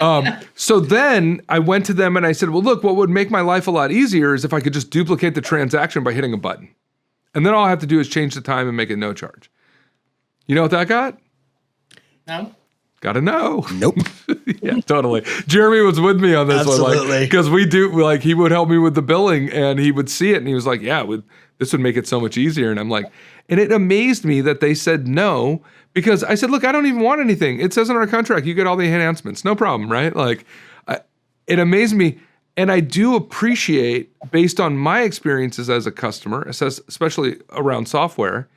So then I went to them and I said, well, look, what would make my life a lot easier is if I could just duplicate the transaction by hitting a button. And then all I have to do is change the time and make it no charge. You know what that got? No. Got to know. Nope. Yeah, totally. Jeremy was with me on this Absolutely. one. Because he would help me with the billing and he would see it and he was like, yeah, this would make it so much easier. And I'm like, and it amazed me that they said no, because I said, look, I don't even want anything. It says in our contract, you get all the enhancements. No problem, right? It amazed me. And I do appreciate, based on my experiences as a customer, especially around software,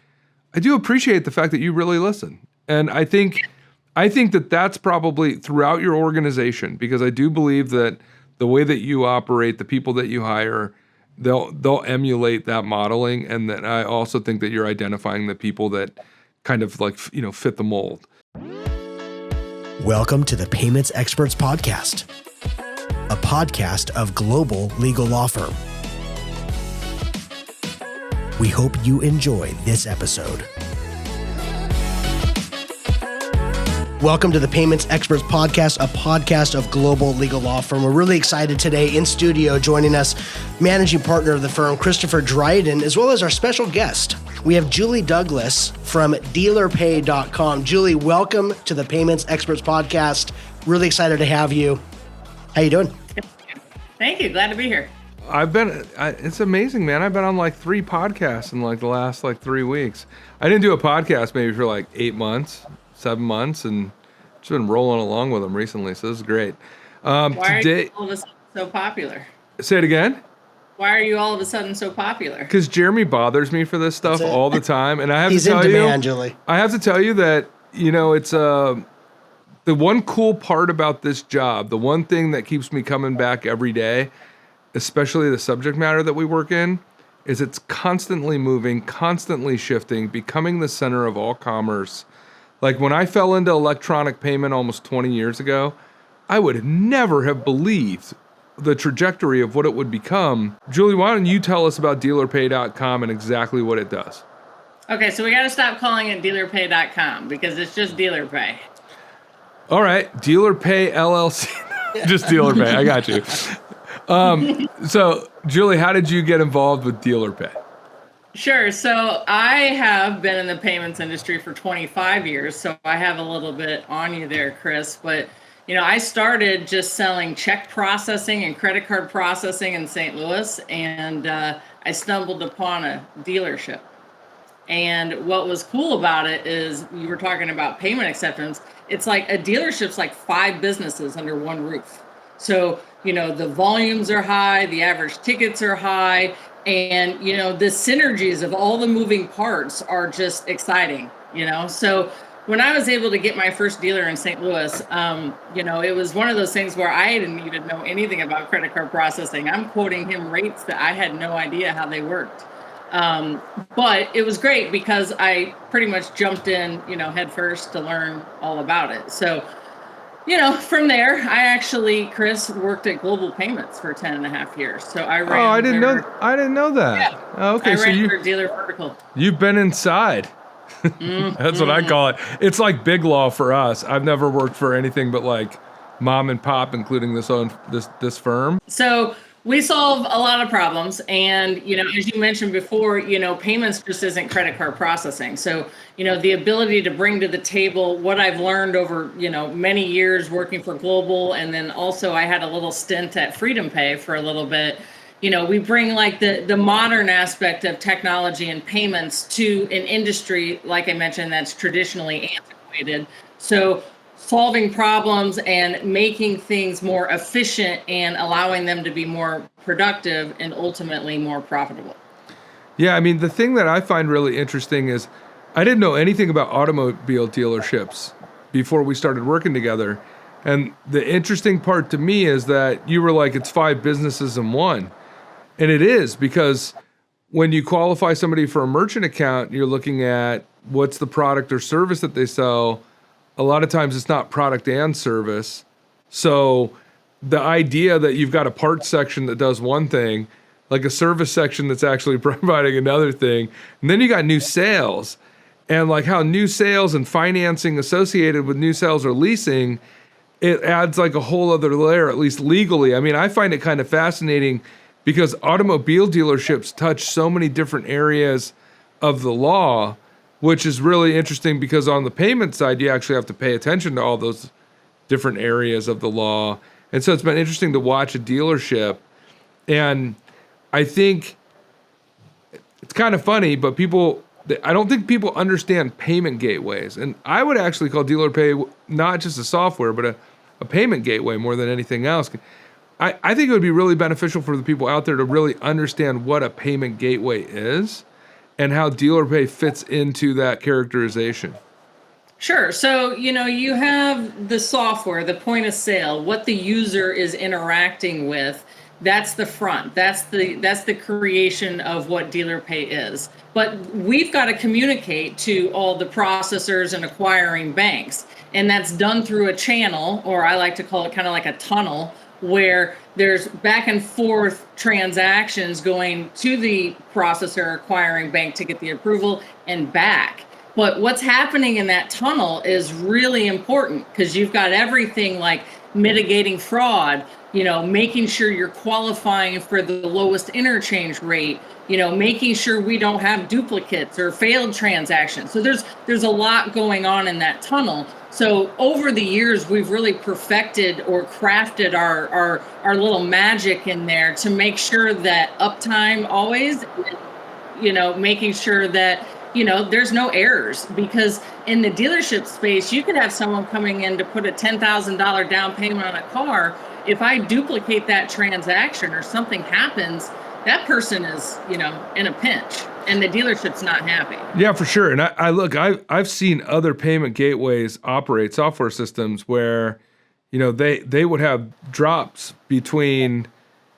I do appreciate the fact that you really listen. And I think that that's probably throughout your organization, because I do believe that the way that you operate, the people that you hire, they'll emulate that modeling. And that I also think that you're identifying the people that kind of fit the mold. Welcome to the Payments Experts Podcast, a podcast of Global Legal Law Firm. We hope you enjoy this episode. Welcome to the Payments Experts Podcast, a podcast of Global Legal Law Firm. We're really excited today. In studio joining us, managing partner of the firm, Christopher Dryden, as well as our special guest. We have Julie Douglas from dealerpay.com. Julie, welcome to the Payments Experts Podcast. Really excited to have you. How you doing? Thank you. Glad to be here. It's amazing, man. I've been on 3 podcasts in the last 3 weeks. I didn't do a podcast maybe for 8 months. 7 months, and just been rolling along with them recently, so this is great. Why are you all of a sudden so popular? Say it again? Why are you all of a sudden so popular? Because Jeremy bothers me for this stuff all the time, and I have He's to tell in demand, Julie. I have to tell you that, it's the one cool part about this job, the one thing that keeps me coming back every day, especially the subject matter that we work in, is it's constantly moving, constantly shifting, becoming the center of all commerce. When I fell into electronic payment almost 20 years ago, I would never have believed the trajectory of what it would become. Julie, why don't you tell us about dealerpay.com and exactly what it does? Okay, so we got to stop calling it dealerpay.com because it's just DealerPay. All right, DealerPay LLC. Just DealerPay, I got you. So, Julie, how did you get involved with DealerPay? Sure. So I have been in the payments industry for 25 years, so I have a little bit on you there, Chris. But, I started just selling check processing and credit card processing in St. Louis, and I stumbled upon a dealership. And what was cool about it is you were talking about payment acceptance. It's like a dealership's like 5 businesses under one roof. So, the volumes are high, the average tickets are high. And, the synergies of all the moving parts are just exciting, So when I was able to get my first dealer in St. Louis, it was one of those things where I didn't even know anything about credit card processing. I'm quoting him rates that I had no idea how they worked. But it was great because I pretty much jumped in, head first to learn all about it. So, from there, I actually, Chris, worked at Global Payments for 10 and a half years. So I ran. Oh, I didn't know that. Yeah. Oh, okay. I So ran their dealer vertical. You've been inside. That's what I call it. It's like big law for us. I've never worked for anything but mom and pop, including this firm. So we solve a lot of problems. And, as you mentioned before, payments just isn't credit card processing. So, the ability to bring to the table what I've learned over, many years working for Global. And then also I had a little stint at Freedom Pay for a little bit. We bring the modern aspect of technology and payments to an industry, like I mentioned, that's traditionally antiquated. So solving problems and making things more efficient and allowing them to be more productive and ultimately more profitable. Yeah, I mean, the thing that I find really interesting is I didn't know anything about automobile dealerships before we started working together. And the interesting part to me is that you were like, it's 5 businesses in one. And it is, because when you qualify somebody for a merchant account, you're looking at what's the product or service that they sell. A lot of times it's not product and service. So the idea that you've got a parts section that does one thing, like a service section that's actually providing another thing, and then you got new sales, and how new sales and financing associated with new sales or leasing it adds like a whole other layer, at least legally. I mean, I find it kind of fascinating because automobile dealerships touch so many different areas of the law, which is really interesting because on the payment side, you actually have to pay attention to all those different areas of the law. And so it's been interesting to watch a dealership. And I think it's kind of funny, but I don't think people understand payment gateways. And I would actually call Dealer Pay not just a software, but a payment gateway more than anything else. I think it would be really beneficial for the people out there to really understand what a payment gateway is and how Dealer Pay fits into that characterization. Sure. So, you have the software, the point of sale, what the user is interacting with. That's the front. That's the creation of what Dealer Pay is. But we've got to communicate to all the processors and acquiring banks. And that's done through a channel, or I like to call it kind of like a tunnel, where there's back and forth transactions going to the processor acquiring bank to get the approval and back. But what's happening in that tunnel is really important because you've got everything like mitigating fraud, making sure you're qualifying for the lowest interchange rate, making sure we don't have duplicates or failed transactions. So there's a lot going on in that tunnel. So over the years, we've really perfected or crafted our little magic in there to make sure that uptime always, making sure that, there's no errors, because in the dealership space, you could have someone coming in to put a $10,000 down payment on a car. If I duplicate that transaction or something happens, that person is, in a pinch, and the dealership's not happy. Yeah, for sure. And I've seen other payment gateways operate software systems where, they would have drops between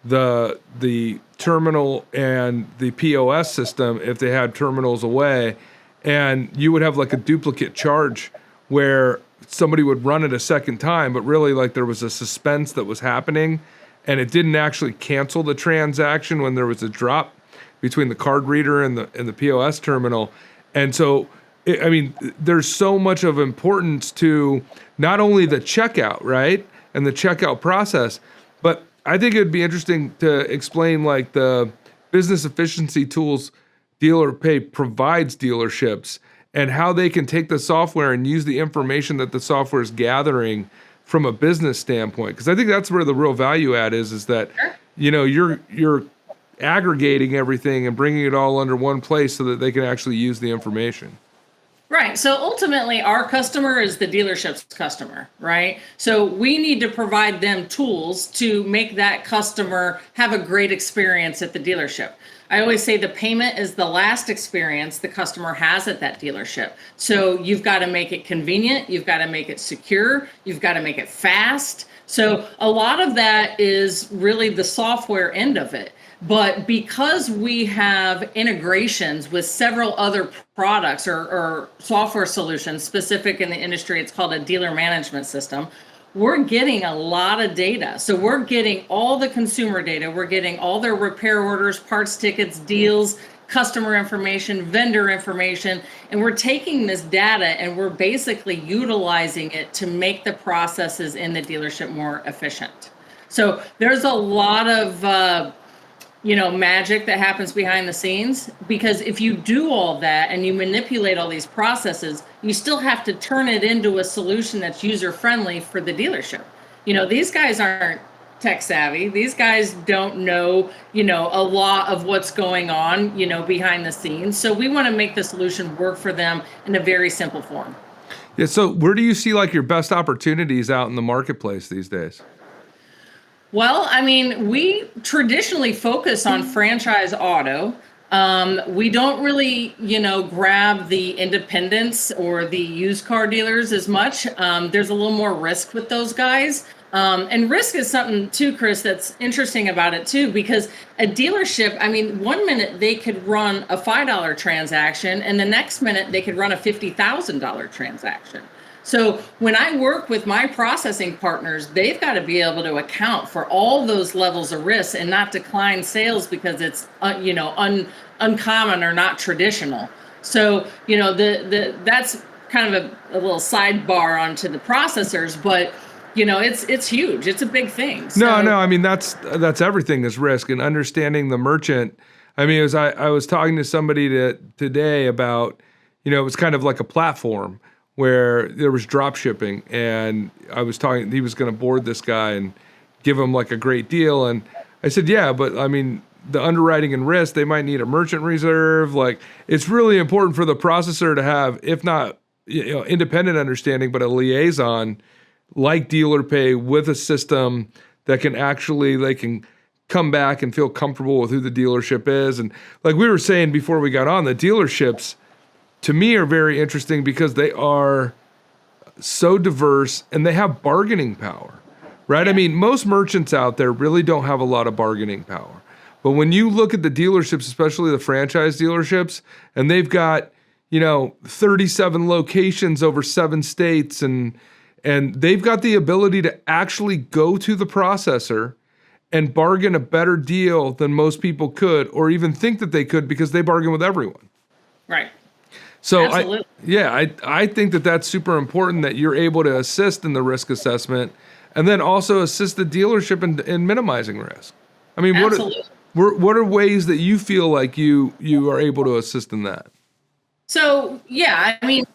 the terminal and the POS system if they had terminals away, and you would have like a duplicate charge where somebody would run it a second time, but really like there was a suspense that was happening, and it didn't actually cancel the transaction when there was a drop between the card reader and the POS terminal. And so, there's so much of importance to not only the checkout, right, and the checkout process, but I think it would be interesting to explain like the business efficiency tools Dealer Pay provides dealerships and how they can take the software and use the information that the software is gathering from a business standpoint. Because I think that's where the real value add is that, you're aggregating everything and bringing it all under one place so that they can actually use the information. Right. So ultimately, our customer is the dealership's customer, right? So we need to provide them tools to make that customer have a great experience at the dealership. I always say the payment is the last experience the customer has at that dealership. So you've got to make it convenient. You've got to make it secure. You've got to make it fast. So a lot of that is really the software end of it. But because we have integrations with several other products or software solutions specific in the industry, it's called a dealer management system, we're getting a lot of data. So we're getting all the consumer data. We're getting all their repair orders, parts tickets, deals, customer information, vendor information, and we're taking this data and we're basically utilizing it to make the processes in the dealership more efficient. So there's a lot of magic that happens behind the scenes, because if you do all that and you manipulate all these processes, you still have to turn it into a solution that's user-friendly for the dealership. These guys aren't tech savvy. These guys don't know, a lot of what's going on, behind the scenes. So we want to make the solution work for them in a very simple form. Yeah. So where do you see like your best opportunities out in the marketplace these days? Well, we traditionally focus on franchise auto. We don't really, grab the independents or the used car dealers as much. There's a little more risk with those guys. And risk is something too, Chris, that's interesting about it too, because a dealership, 1 minute they could run a $5 transaction and the next minute they could run a $50,000 transaction. So when I work with my processing partners, they've got to be able to account for all those levels of risk and not decline sales because it's uncommon or not traditional. So that's kind of a little sidebar onto the processors, but it's huge. It's a big thing. No, So, I mean that's everything is risk and understanding the merchant. I mean, I was talking to somebody today about, it was kind of like a platform where there was drop shipping, and I was talking. He was going to board this guy and give him like a great deal, and I said, yeah, but I mean, the underwriting and risk, they might need a merchant reserve. Like, it's really important for the processor to have, if not independent understanding, but a liaison like dealer pay with a system that can actually, they can come back and feel comfortable with who the dealership is. And like we were saying before we got on, the dealerships to me are very interesting because they are so diverse and they have bargaining power, right? Yeah. I mean, most merchants out there really don't have a lot of bargaining power. But when you look at the dealerships, especially the franchise dealerships, and they've got, 37 locations over 7 states, and they've got the ability to actually go to the processor and bargain a better deal than most people could, or even think that they could, because they bargain with everyone. right. So Absolutely. I think that that's super important, that you're able to assist in the risk assessment, and then also assist the dealership in minimizing risk. I mean, Absolutely. what are ways that you feel like you are able to assist in that? So, yeah, I mean,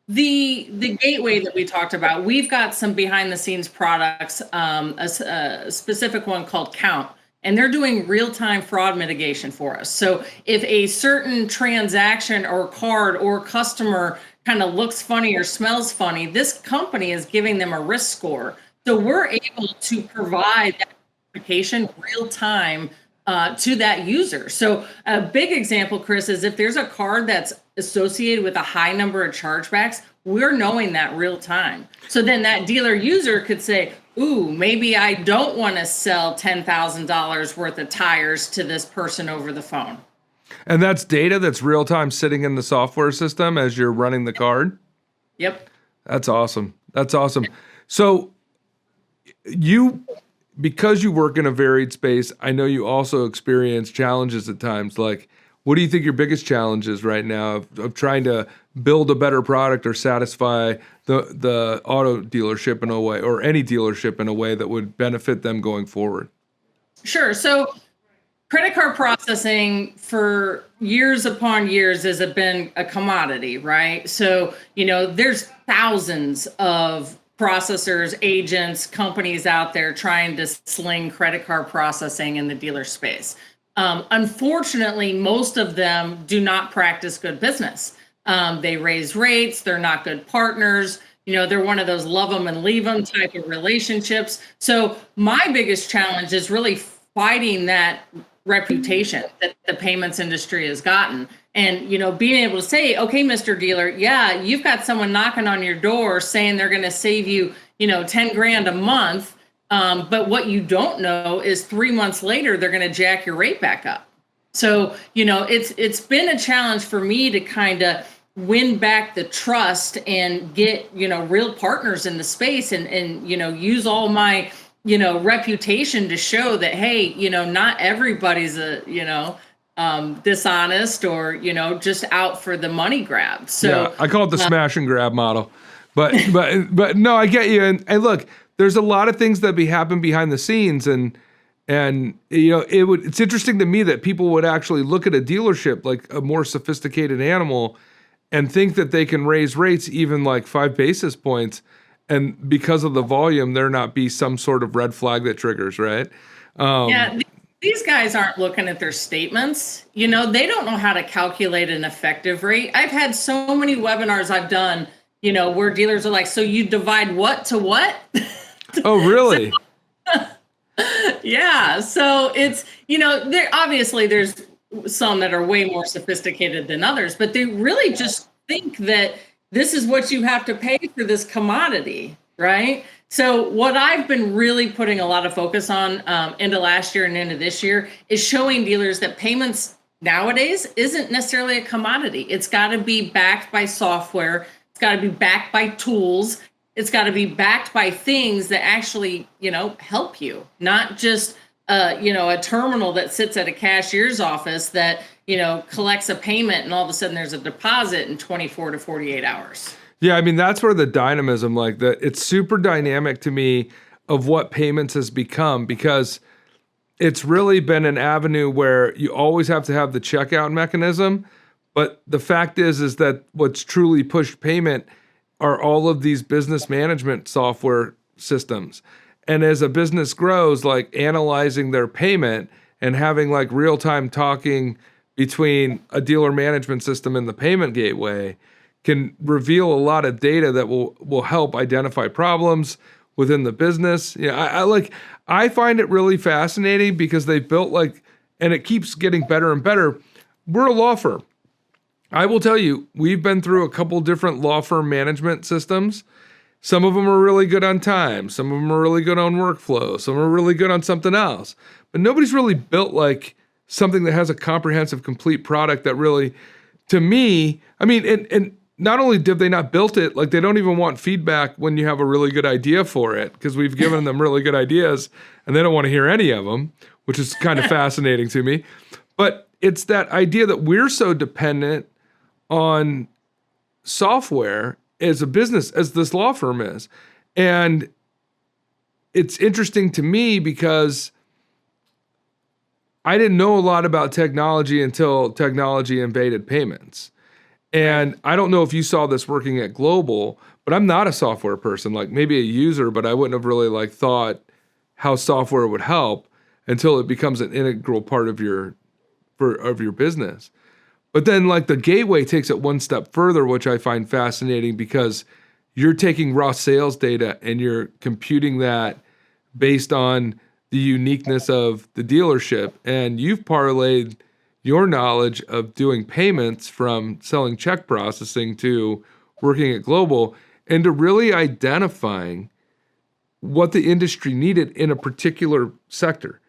the gateway that we talked about, we've got some behind the scenes products, a specific one called Count, and they're doing real-time fraud mitigation for us. So if a certain transaction or card or customer kind of looks funny or smells funny, this company is giving them a risk score. So we're able to provide that notification real time to that user. So a big example, Chris, is if there's a card that's associated with a high number of chargebacks, we're knowing that real time. So then that dealer user could say, ooh, maybe I don't want to sell $10,000 worth of tires to this person over the phone. And that's data that's real time sitting in the software system as you're running the card? Yep. That's awesome. So because you work in a varied space, I know you also experience challenges at times. Like, what do you think your biggest challenge is right now of trying to build a better product or satisfy the auto dealership in a way, or any dealership in a way that would benefit them going forward? Sure. So credit card processing for years upon years has been a commodity, right? So, there's thousands of processors, agents, companies out there trying to sling credit card processing in the dealer space. Unfortunately, most of them do not practice good business. They raise rates. They're not good partners. They're one of those love them and leave them type of relationships. So my biggest challenge is really fighting that reputation that the payments industry has gotten. And, being able to say, okay, Mr. Dealer, yeah, you've got someone knocking on your door saying they're going to save you, 10 grand a month. But what you don't know is 3 months later, they're going to jack your rate back up. So, it's been a challenge for me to kind of win back the trust and get, real partners in the space and use all my, reputation to show that, hey, not everybody's dishonest or, just out for the money grab. So yeah, I call it the smash and grab model. But no, I get you. And look, there's a lot of things that happen behind the scenes, and it's interesting to me that people would actually look at a dealership like a more sophisticated animal and think that they can raise rates even like 5 basis points, and because of the volume, there not be some sort of red flag that triggers, right? Yeah, these guys aren't looking at their statements. They don't know how to calculate an effective rate. I've had so many webinars I've done, where dealers are like, so you divide what to what? Oh, really? Yeah. So it's, there obviously there's some that are way more sophisticated than others, but they really just think that this is what you have to pay for this commodity, right? So what I've been really putting a lot of focus on into last year and into this year is showing dealers that payments nowadays isn't necessarily a commodity. It's got to be backed by software. It's got to be backed by tools. It's got to be backed by things that actually, help you, not just, a terminal that sits at a cashier's office that, collects a payment and all of a sudden there's a deposit in 24 to 48 hours. Yeah, I mean, that's where the dynamism, like it's super dynamic to me of what payments has become, because it's really been an avenue where you always have to have the checkout mechanism. But the fact is that what's truly pushed payment are all of these business management software systems. And as a business grows, like analyzing their payment and having like real-time talking between a dealer management system and the payment gateway can reveal a lot of data that will help identify problems within the business. Yeah, I find it really fascinating because they built and it keeps getting better and better. We're a law firm. I will tell you, we've been through a couple different law firm management systems. Some of them are really good on time. Some of them are really good on workflow. Some are really good on something else. But nobody's really built like something that has a comprehensive, complete product that really, to me, I mean, and not only did they not built it, like they don't even want feedback when you have a really good idea for it, because we've given them really good ideas and they don't want to hear any of them, which is kind of fascinating to me. But it's that idea that we're so dependent on software as a business, as this law firm is. And it's interesting to me because I didn't know a lot about technology until technology invaded payments. And I don't know if you saw this working at Global, but I'm not a software person, like maybe a user, but I wouldn't have really thought how software would help until it becomes an integral part of your business. But then the gateway takes it one step further, which I find fascinating because you're taking raw sales data and you're computing that based on the uniqueness of the dealership. And you've parlayed your knowledge of doing payments from selling check processing to working at Global into really identifying what the industry needed in a particular sector.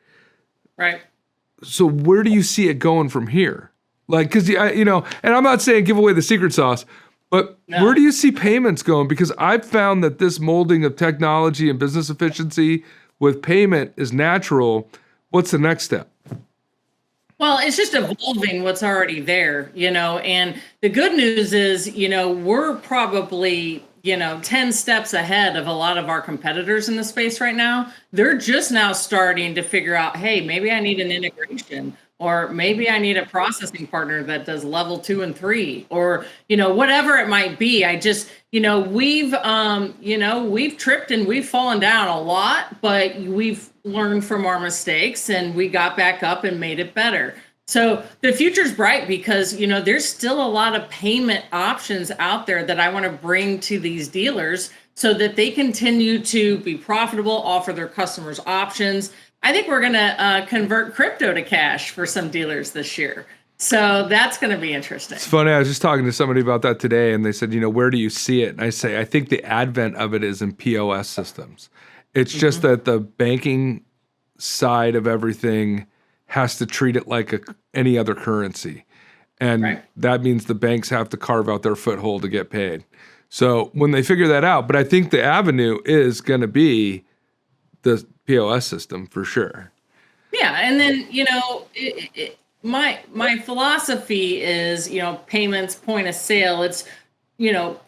Right. So where do you see it going from here? Because, and I'm not saying give away the secret sauce, but where do you see payments going? Because I've found that this molding of technology and business efficiency with payment is natural. What's the next step? Well, it's just evolving what's already there, and the good news is, we're probably, 10 steps ahead of a lot of our competitors in the space right now. They're just now starting to figure out, hey, maybe I need an integration, or maybe I need a processing partner that does level 2 and 3, or, whatever it might be. I just, we've tripped and we've fallen down a lot, but we've learned from our mistakes and we got back up and made it better. So the future's bright because, there's still a lot of payment options out there that I want to bring to these dealers so that they continue to be profitable, offer their customers options. I think we're going to convert crypto to cash for some dealers this year. So that's going to be interesting. It's funny. I was just talking to somebody about that today, and they said, where do you see it? And I say, I think the advent of it is in POS systems. It's just that the banking side of everything has to treat it like any other currency. And that means the banks have to carve out their foothold to get paid. So when they figure that out, but I think the avenue is going to be the POS system for sure. Yeah. And then, my philosophy is, payments, point of sale, it's,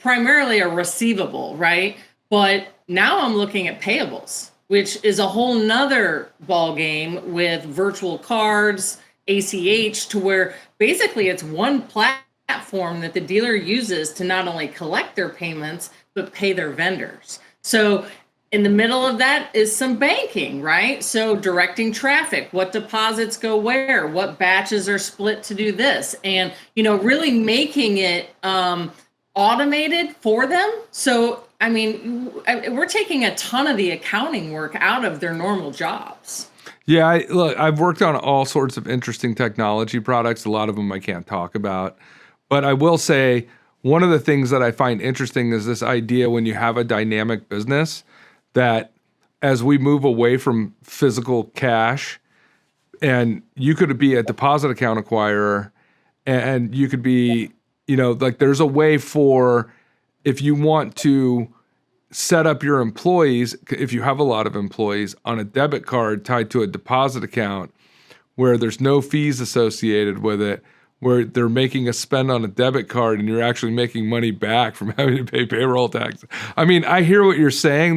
primarily a receivable, right? But now I'm looking at payables, which is a whole nother ball game with virtual cards, ACH, to where basically it's one platform that the dealer uses to not only collect their payments, but pay their vendors. So in the middle of that is some banking, right? So directing traffic, what deposits go where, what batches are split to do this, and, really making it automated for them. So, I mean, we're taking a ton of the accounting work out of their normal jobs. Yeah, I've worked on all sorts of interesting technology products. A lot of them I can't talk about. But I will say one of the things that I find interesting is this idea when you have a dynamic business that as we move away from physical cash, and you could be a deposit account acquirer, and you could be, there's a way for, if you want to set up your employees, if you have a lot of employees, on a debit card tied to a deposit account where there's no fees associated with it, where they're making a spend on a debit card and you're actually making money back from having to pay payroll tax. I mean, I hear what you're saying.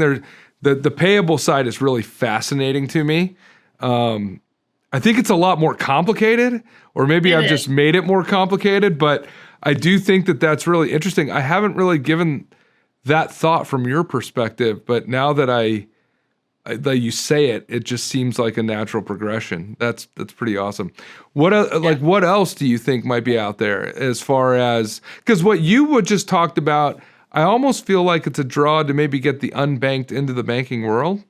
The payable side is really fascinating to me. I think it's a lot more complicated, or maybe I've just made it more complicated, but I do think that that's really interesting. I haven't really given that thought from your perspective, but now that you say it, it just seems like a natural progression. That's pretty awesome. What else do you think might be out there as far as, because what you would just talked about, I almost feel like it's a draw to maybe get the unbanked into the banking world.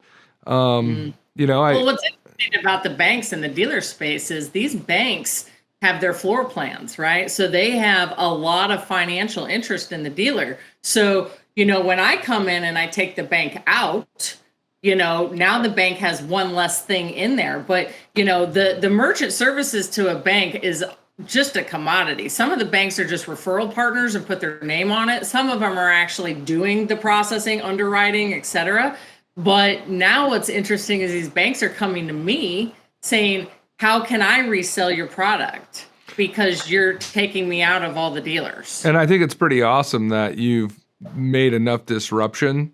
Well, what's interesting about the banks and the dealer space is these banks have their floor plans, right? So they have a lot of financial interest in the dealer. So, when I come in and I take the bank out, now the bank has one less thing in there. But, the merchant services to a bank is just a commodity. Some of the banks are just referral partners and put their name on it. Some of them are actually doing the processing, underwriting, et cetera. But now what's interesting is these banks are coming to me saying, how can I resell your product? Because you're taking me out of all the dealers. And I think it's pretty awesome that you've made enough disruption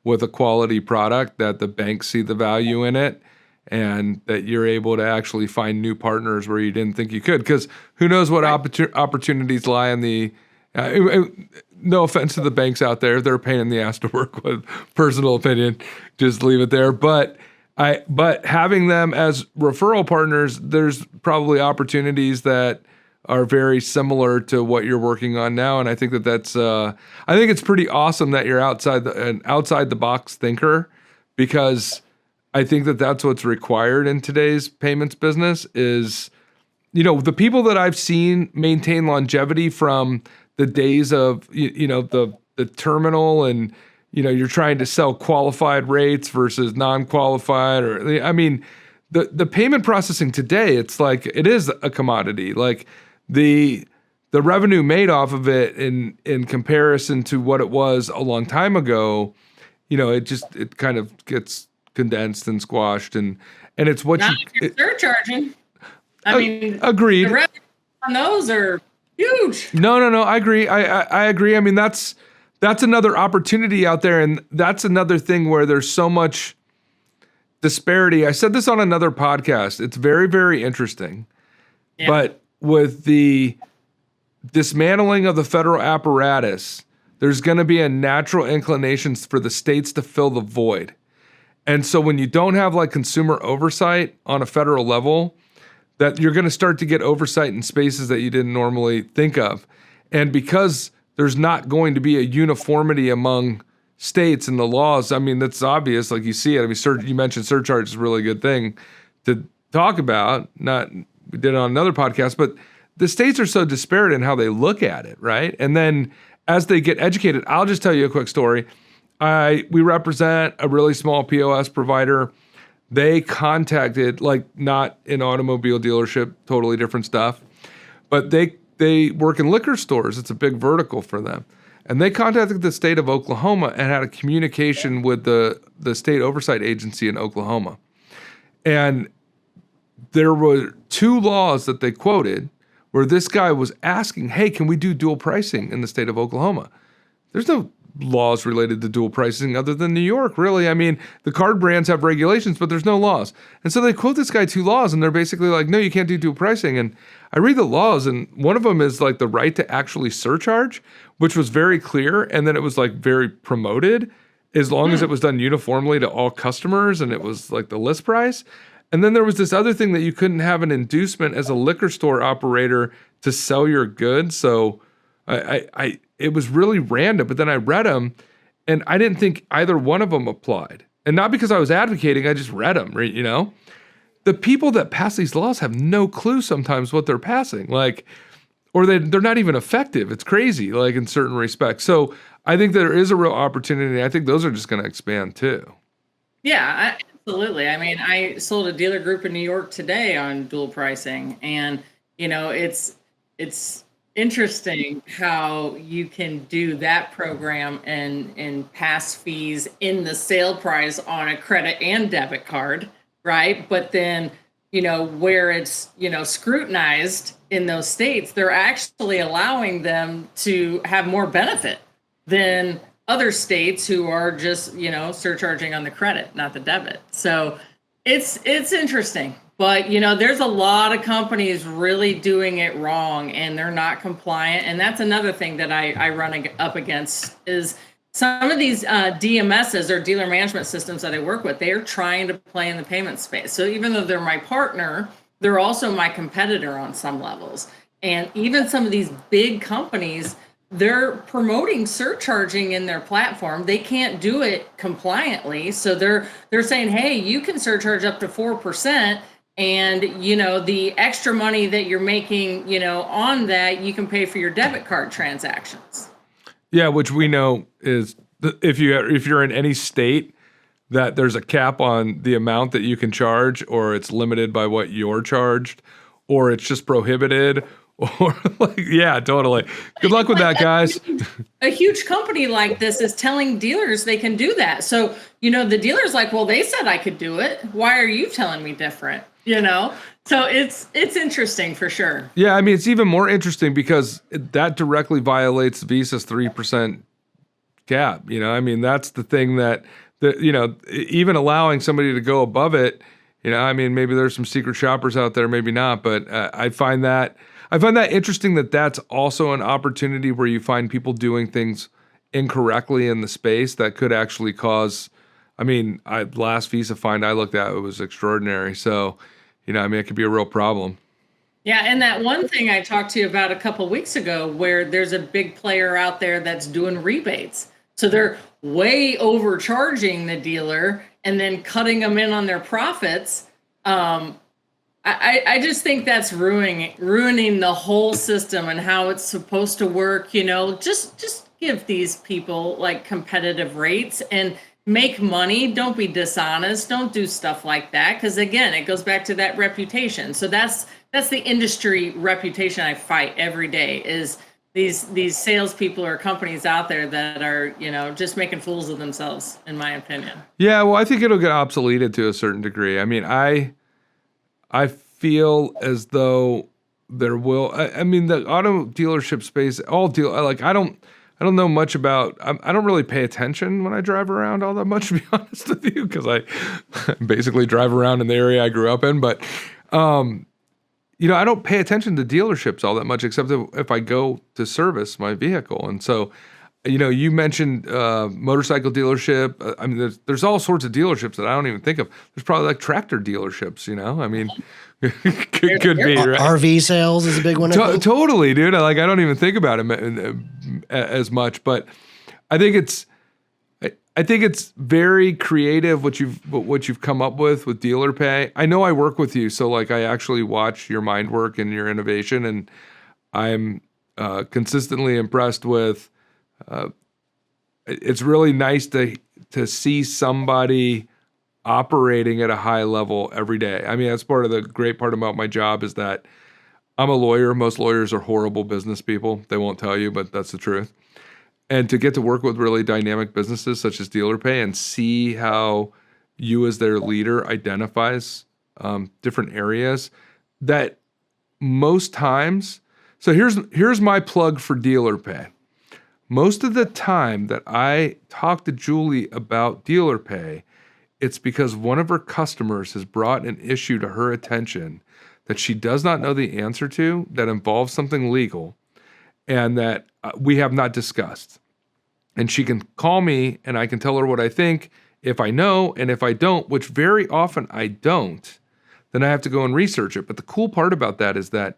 with a quality product that the banks see the value in it, and that you're able to actually find new partners where you didn't think you could. Because who knows what opportunities lie in the... no offense to the banks out there, they're a pain in the ass to work with. Personal opinion, just leave it there. But having them as referral partners, there's probably opportunities that are very similar to what you're working on now, and I think that's I think it's pretty awesome that you're an outside the box thinker, because I think that's what's required in today's payments business. Is the people that I've seen maintain longevity from the days of the terminal, and you're trying to sell qualified rates versus non-qualified, or I mean the payment processing today, it's like it is a commodity. Like the revenue made off of it in comparison to what it was a long time ago, it kind of gets condensed and squashed, and it's what Not if you're surcharging. I mean, agreed. The revenue on those are huge. No, I agree. I agree. I mean, that's another opportunity out there, and that's another thing where there's so much disparity. I said this on another podcast. It's very, very interesting. Yeah. But with the dismantling of the federal apparatus, there's going to be a natural inclination for the states to fill the void. And so when you don't have like consumer oversight on a federal level, that you're going to start to get oversight in spaces that you didn't normally think of. And because there's not going to be a uniformity among states and the laws, I mean, that's obvious. Like you see it. I mean, you mentioned surcharge is a really good thing to talk about. We did it on another podcast, but the states are so disparate in how they look at it, right? And then as they get educated, I'll just tell you a quick story. We represent a really small POS provider. They contacted, like not an automobile dealership, totally different stuff, but they work in liquor stores. It's a big vertical for them. And they contacted the state of Oklahoma and had a communication with the state oversight agency in Oklahoma. And there were two laws that they quoted where this guy was asking, hey, can we do dual pricing in the state of Oklahoma? There's no laws related to dual pricing other than New York, really. I mean, the card brands have regulations, but there's no laws. And so they quote this guy two laws, and they're basically like, no, you can't do dual pricing. And I read the laws, and one of them is like the right to actually surcharge, which was very clear, and then it was like very promoted as long as it was done uniformly to all customers, and it was like the list price. And then there was this other thing that you couldn't have an inducement as a liquor store operator to sell your goods. So it was really random, but then I read them and I didn't think either one of them applied. And not because I was advocating, I just read them, right? The people that pass these laws have no clue sometimes what they're passing, or they're not even effective. It's crazy, like in certain respects. So I think there is a real opportunity. I think those are just going to expand too. Yeah, absolutely. I mean, I sold a dealer group in New York today on dual pricing, and it's interesting how you can do that program and pass fees in the sale price on a credit and debit card, right? But then, where it's, scrutinized in those states, they're actually allowing them to have more benefit than other states who are just, surcharging on the credit, not the debit. So it's interesting. But, there's a lot of companies really doing it wrong and they're not compliant. And that's another thing that I run up against is some of these DMSs or dealer management systems that I work with, they are trying to play in the payment space. So even though they're my partner, they're also my competitor on some levels. And even some of these big companies, they're promoting surcharging in their platform. They can't do it compliantly. So they're saying, hey, you can surcharge up to 4%. And, the extra money that you're making, on that, you can pay for your debit card transactions. Yeah, which we know is if you're in any state that there's a cap on the amount that you can charge, or it's limited by what you're charged, or it's just prohibited, or yeah, totally. Good luck with that, guys. A huge company like this is telling dealers they can do that. So, the dealer's like, well, they said I could do it. Why are you telling me different? So it's interesting for sure. Yeah, I mean, it's even more interesting because that directly violates Visa's 3% cap. I mean, that's the thing that even allowing somebody to go above it. I mean, maybe there's some secret shoppers out there, maybe not, but I find that interesting that that's also an opportunity where you find people doing things incorrectly in the space that could actually cause. I mean, last Visa fine I looked at, it was extraordinary. So. It could be a real problem. Yeah, and that one thing I talked to you about a couple of weeks ago where there's a big player out there that's doing rebates. So they're way overcharging the dealer and then cutting them in on their profits. I just think that's ruining the whole system and how it's supposed to work. Just give these people like competitive rates and make money. Don't be dishonest. Don't do stuff like that. Because again, it goes back to that reputation. So that's the industry reputation I fight every day is these salespeople or companies out there that are, just making fools of themselves, in my opinion. Yeah, well, I think it'll get obsoleted to a certain degree. I mean, I feel as though there will. I mean, the auto dealership space, I don't know much about. I don't really pay attention when I drive around all that much, to be honest with you, because I basically drive around in the area I grew up in. But I don't pay attention to dealerships all that much, except if I go to service my vehicle. And so, you mentioned motorcycle dealership. I mean, there's all sorts of dealerships that I don't even think of. There's probably like tractor dealerships. I mean. could be, right? RV sales is a big one. Totally, dude. I don't even think about it as much, but I think it's very creative what you've come up with dealer pay. I know I work with you, so I actually watch your mind work and your innovation, and I'm consistently impressed with. It's really nice to see somebody operating at a high level every day. I mean, that's part of the great part about my job is that I'm a lawyer. Most lawyers are horrible business people. They won't tell you, but that's the truth. And to get to work with really dynamic businesses such as DealerPay and see how you as their leader identifies different areas that most times. So here's my plug for DealerPay. Most of the time that I talk to Julie about DealerPay, it's because one of her customers has brought an issue to her attention that she does not know the answer to, that involves something legal, and that we have not discussed. And she can call me and I can tell her what I think if I know, and if I don't, which very often I don't, then I have to go and research it. But the cool part about that is that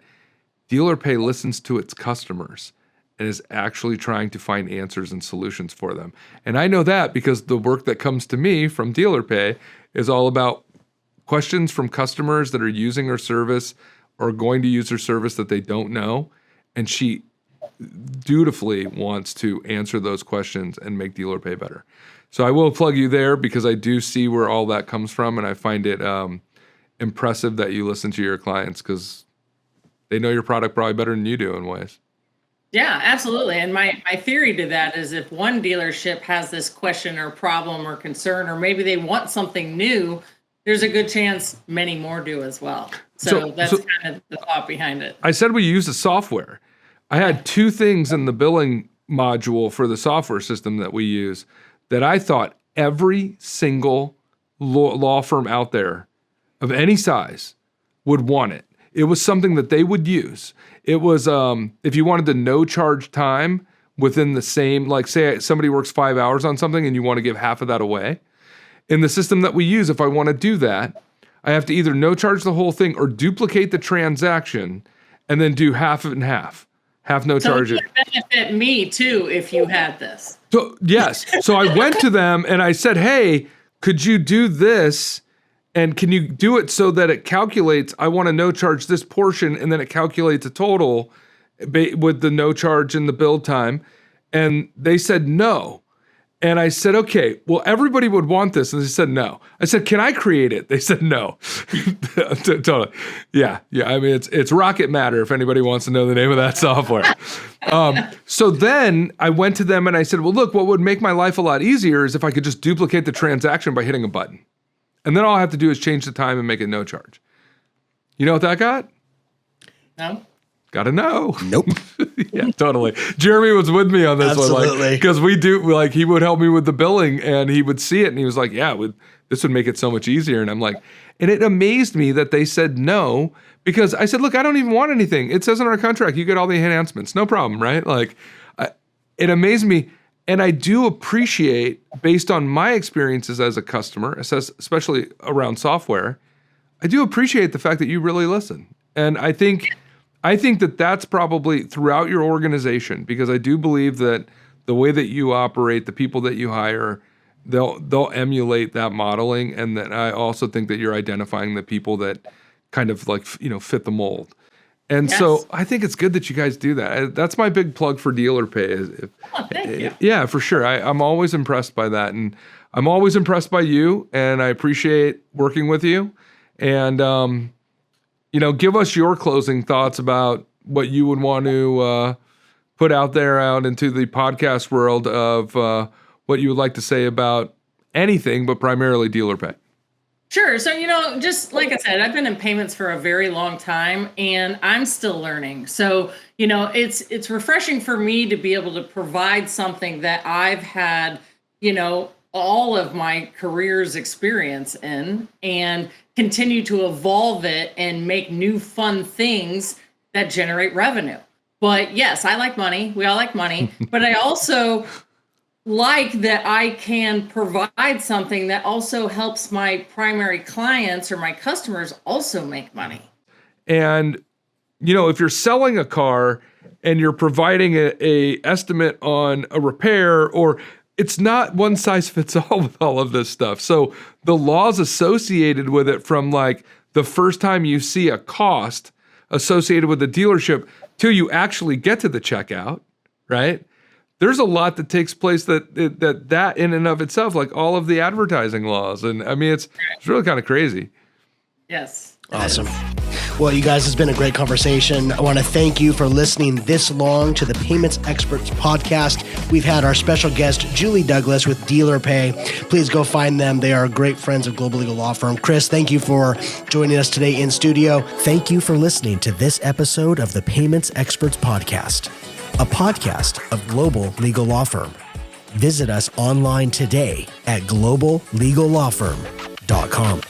DealerPay listens to its customers and is actually trying to find answers and solutions for them. And I know that because the work that comes to me from DealerPay is all about questions from customers that are using her service or going to use her service that they don't know. And she dutifully wants to answer those questions and make DealerPay better. So I will plug you there because I do see where all that comes from. And I find it impressive that you listen to your clients because they know your product probably better than you do in ways. Yeah, absolutely. And my theory to that is if one dealership has this question or problem or concern, or maybe they want something new, there's a good chance many more do as well. So that's kind of the thought behind it. I said we use the software. I had two things in the billing module for the software system that we use that I thought every single law firm out there of any size would want it. It was something that they would use. It was if you wanted to no charge time within the same, like say somebody works 5 hours on something and you want to give half of that away. In the system that we use, if I want to do that, I have to either no charge the whole thing or duplicate the transaction and then do half of it and half no charge. So it would benefit me too if you had this. So yes. So I went to them and I said, hey, could you do this? And can you do it so that it calculates, I want to no charge this portion, and then it calculates a total with the no charge and the build time? And they said no. And I said, okay, well, everybody would want this. And they said no. I said, can I create it? They said no. Totally. Yeah. I mean, it's Rocket Matter if anybody wants to know the name of that software. So then I went to them and I said, well, look, what would make my life a lot easier is if I could just duplicate the transaction by hitting a button. And then all I have to do is change the time and make it no charge. You know what that got? No. Gotta know. Nope. Yeah, totally. Jeremy was with me on this Absolutely. one, because we do, like, he would help me with the billing and he would see it and he was like, yeah, this would make it so much easier. And I'm like, and it amazed me that they said no, because I said, look, I don't even want anything. It says in our contract, you get all the enhancements, no problem, right? Like, it amazed me. And I do appreciate, based on my experiences as a customer, especially around software, I do appreciate the fact that you really listen. And I think that that's probably throughout your organization, because I do believe that the way that you operate, the people that you hire, they'll emulate that modeling. And then I also think that you're identifying the people that kind of like, fit the mold. And Yes. so I think it's good that you guys do that. That's my big plug for Dealer Pay. Thank you. Yeah, for sure. I'm always impressed by that. And I'm always impressed by you. And I appreciate working with you. And, give us your closing thoughts about what you would want to put out into the podcast world of what you would like to say about anything, but primarily Dealer Pay. Sure. So, just like I said, I've been in payments for a very long time and I'm still learning. So, it's refreshing for me to be able to provide something that I've had, all of my career's experience in, and continue to evolve it and make new fun things that generate revenue. But yes, I like money. We all like money, but I also like that I can provide something that also helps my primary clients or my customers also make money. And, if you're selling a car and you're providing a estimate on a repair, or it's not one size fits all with all of this stuff. So the laws associated with it, from like the first time you see a cost associated with the dealership till you actually get to the checkout, right? There's a lot that takes place that in and of itself, like all of the advertising laws. And I mean, it's really kind of crazy. Yes. Awesome. Well, you guys, it's been a great conversation. I want to thank you for listening this long to the Payments Experts podcast. We've had our special guest, Julie Douglas with Dealer Pay. Please go find them. They are great friends of Global Legal Law Firm. Chris, thank you for joining us today in studio. Thank you for listening to this episode of the Payments Experts podcast, a podcast of Global Legal Law Firm. Visit us online today at globallegallawfirm.com.